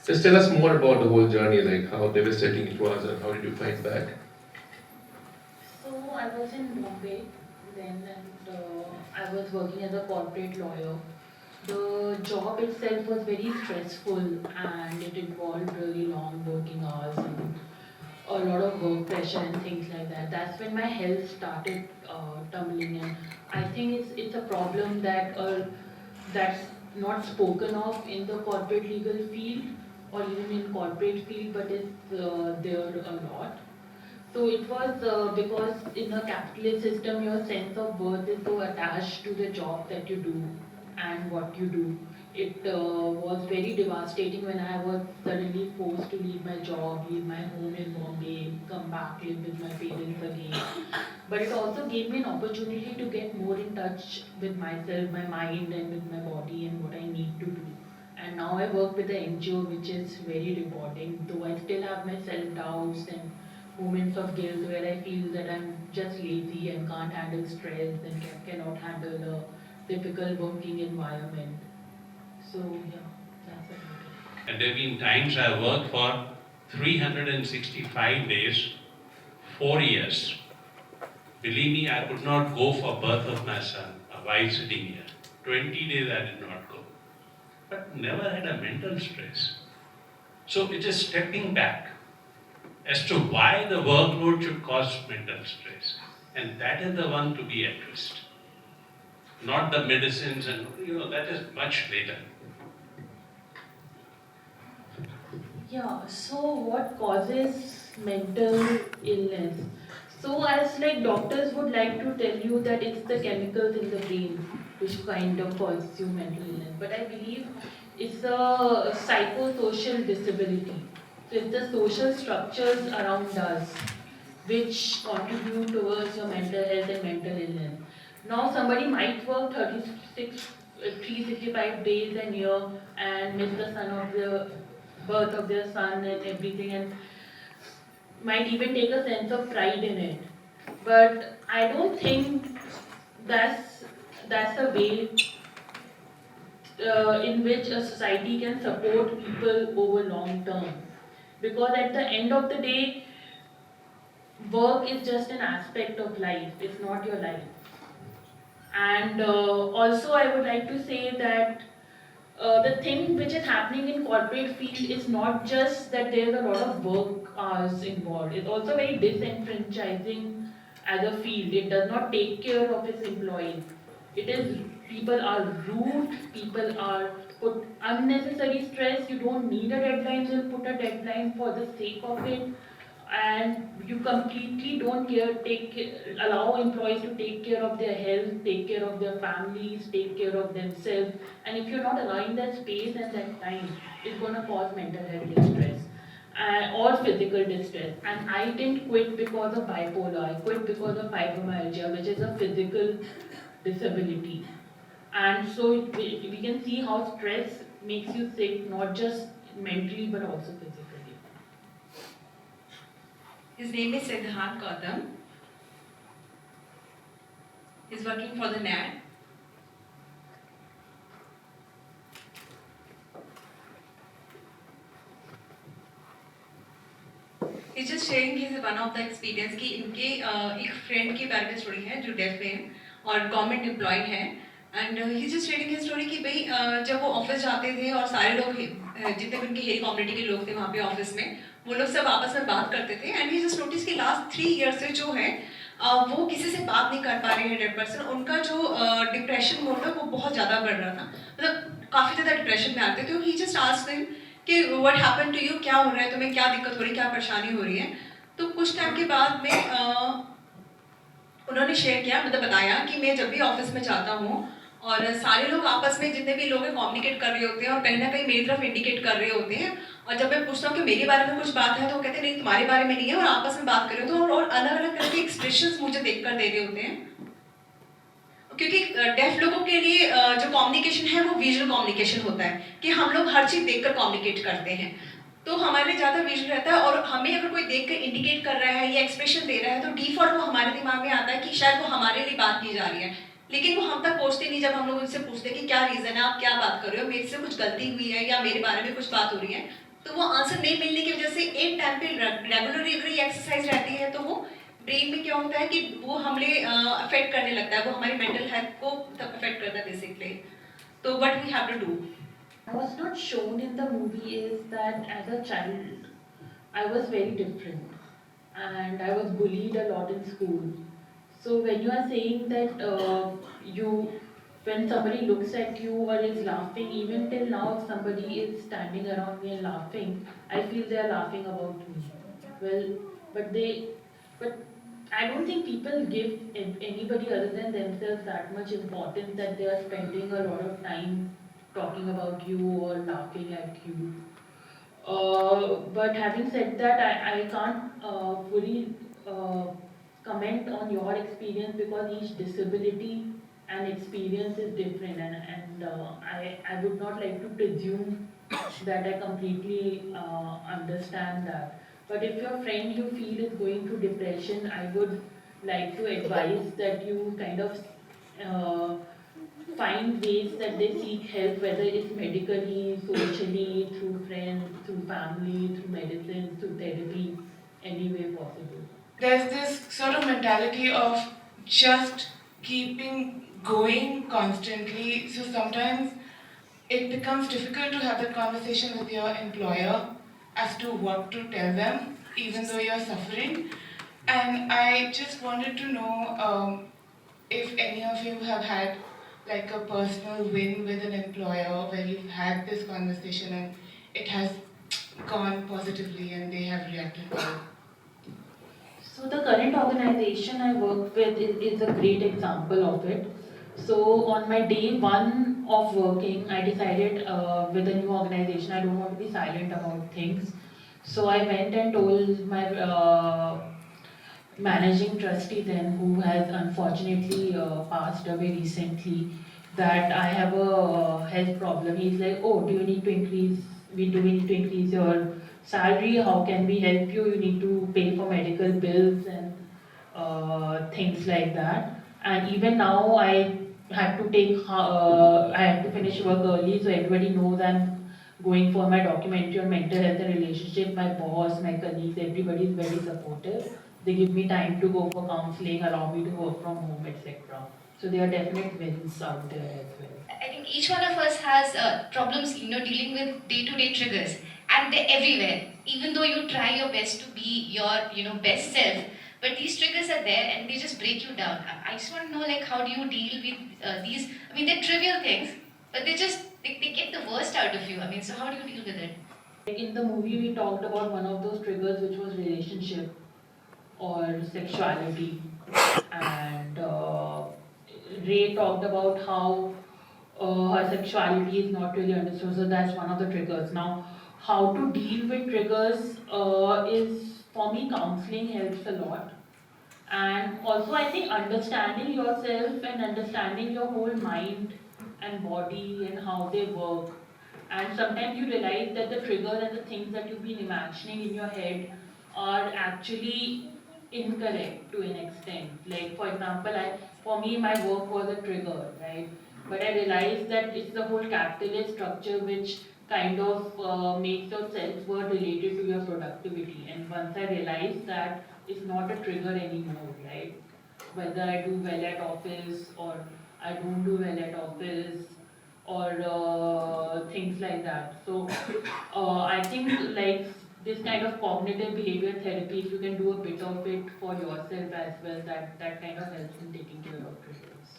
Just tell us more about the whole journey, like how devastating it was and how did you fight back? So I was in Bombay then, and I was working as a corporate lawyer. The job itself was very stressful, and it involved really long working hours and a lot of work pressure and things like that. That's when my health started tumbling, and I think it's a problem that's not spoken of in the corporate legal field or even in corporate field, but it's there a lot. So it was because in a capitalist system, your sense of worth is so attached to the job that you do and what you do. It was very devastating when I was suddenly forced to leave my job, leave my home in Bombay, come back, live with my parents again. But it also gave me an opportunity to get more in touch with myself, my mind, and with my body and what I need to do. And now I work with the NGO, which is very rewarding, though I still have my self doubts and moments of guilt where I feel that I'm just lazy and can't handle stress and cannot handle a difficult working environment. So, yeah, that's about it. And there have been times I worked for 365 days, 4 years. Believe me, I could not go for birth of my son, while sitting here. 20 days I did not go. But never had a mental stress. So it is stepping back as to why the workload should cause mental stress. And that is the one to be addressed. Not the medicines and, that is much later. Yeah, so what causes mental illness? So, as like doctors would like to tell you that it's the chemicals in the brain which kind of causes you mental illness, but I believe it's a psychosocial disability. So, it's the social structures around us which contribute towards your mental health and mental illness. Now, somebody might work 365 days a year and miss the son of the birth of their son and everything, and might even take a sense of pride in it. But I don't think that's that's a way in which a society can support people over long term. Because at the end of the day, work is just an aspect of life. It's not your life. And also, I would like to say that the thing which is happening in corporate field is not just that there's a lot of work hours involved. It's also very disenfranchising as a field. It does not take care of its employees. It is people are rude. People are put unnecessary stress. You don't need a deadline. Just put a deadline for the sake of it, and you completely don't allow employees to take care of their health, take care of their families, take care of themselves. And if you're not allowing that space and that time, it's going to cause mental health distress or physical distress. And I didn't quit because of bipolar. I quit because of fibromyalgia, which is a physical disability. And so we can see how stress makes you sick, not just mentally but also physically. His name is Siddharth Gautam. He's working for the NAD. He's just sharing his one of the experience कि इनके एक friend के बारे में story है जो deaf है और government employee है, and he's just sharing his story कि भाई जब वो office जाते थे और सारे लोग जितने भी उनके हेरी community के लोग थे वहाँ पे office में, वो लोग सब आपस में बात करते थे, and he just noticed कि last 3 years से जो है वो किसी से बात नहीं कर पा रहे हैं डेफ पर्सन. उनका जो डिप्रेशन मोड है वो बहुत ज़्यादा बढ़ रहा था, मतलब काफ़ी ज़्यादा डिप्रेशन में आते थे. ही जस्ट आस्क्ड हिम कि व्हाट हैपन टू यू, क्या हो रहा है तुम्हें, क्या दिक्कत हो रही है, क्या परेशानी हो रही है. तो कुछ टाइम के बाद में उन्होंने शेयर किया, मतलब बताया कि मैं जब भी ऑफिस में जाता हूँ और सारे लोग आपस में जितने भी लोग हैं कम्युनिकेट कर रहे होते हैं और कहीं ना कहीं मेरी तरफ इंडिकेट कर रहे होते हैं, और जब मैं पूछता हूँ कि मेरे बारे में कुछ बात है तो वो कहते हैं नहीं तुम्हारे बारे में नहीं है, और आपस में बात कर रहे होते हैं और अलग अलग तरह के एक्सप्रेशंस मुझे देखकर दे रहे होते हैं. क्योंकि डेफ लोगों के लिए जो कम्युनिकेशन है वो विजुअल कम्युनिकेशन होता है कि हम लोग हर चीज़ देखकर कम्युनिकेट करते हैं, तो हमारे लिए ज़्यादा विजुअल रहता है. और हमें अगर कोई देख कर इंडिकेट कर रहा है या एक्सप्रेशन दे रहा है तो डिफॉल्ट वो हमारे दिमाग में आता है कि शायद वो हमारे लिए बात की जा रही है, लेकिन वो हम तक पहुँचते नहीं. जब हम लोग उनसे पूछते हैं कि क्या रीज़न है, आप क्या बात कर रहे हो, मेरे से कुछ गलती हुई है या मेरे बारे में कुछ बात हो रही है, तो वो आंसर नहीं मिलने की वजह से एक टाइम पे रेगुलरली अगर ये एक्सरसाइज रहती है तो वो ब्रेन में क्या होता है कि वो हमें अफेक्ट करने लगता है, वो हमारी मेंटल हेल्थ को अफेक्ट करता है बेसिकली. तो what we have to do. Was not shown in the movie is that as a child, I was very different and I was bullied a lot in school. So when you are saying that when somebody looks at you or is laughing, even till now, if somebody is standing around me and laughing, I feel they are laughing about me. Well, but I don't think people give anybody other than themselves that much importance that they are spending a lot of time talking about you or laughing at you. But having said that, I can't fully comment on your experience because each disability and experience is different, and I would not like to presume that I completely understand that. But if your friend you feel is going through depression, I would like to advise that you kind of uh, find ways that they seek help, whether it's medically, socially, through friends, through family, through medicine, through therapy, any way possible. There's this sort of mentality of just keeping going constantly. So sometimes it becomes difficult to have that conversation with your employer as to what to tell them, even though you're suffering. And I just wanted to know if any of you have had like a personal win with an employer where you've had this conversation and it has gone positively and they have reacted well. So the current organization I work with is a great example of it. So on my day one of working, I decided with a new organization I don't want to be silent about things. So I went and told my managing trustee then, who has unfortunately passed away recently, that I have a health problem. He's like, oh, do you need to increase? Do we need to increase your salary? How can we help you? You need to pay for medical bills and things like that. And even now, I had to finish work early, so everybody knows I'm going for my documentary on mental health and relationship. My boss, my colleagues, everybody is very supportive. They give me time to go for counseling, allow me to work from home, etc. So there are definite wins out there as well. I think each one of us has problems, dealing with day-to-day triggers, and they're everywhere. Even though you try your best to be your, best self, but these triggers are there and they just break you down. I just want to know, like, how do you deal with these? I mean, they're trivial things, but they get the worst out of you. I mean, so how do you deal with it? In the movie, we talked about one of those triggers, which was relationship or sexuality, and Ray talked about how her sexuality is not really understood. So that's one of the triggers. Now, how to deal with triggers is, for me, counseling helps a lot. And also, I think understanding yourself and understanding your whole mind and body and how they work. And sometimes you realize that the triggers and the things that you've been imagining in your head are actually incorrect to an extent. Like, for example, for me, my work was a trigger, right? But I realized that it's the whole capitalist structure which kind of makes your self-worth related to your productivity. And once I realized that, it's not a trigger anymore, right? Whether I do well at office or I don't do well at office or things like that. So I think like this kind of cognitive behavior therapy, if you can do a bit of it for yourself as well, that kind of helps in taking care of triggers.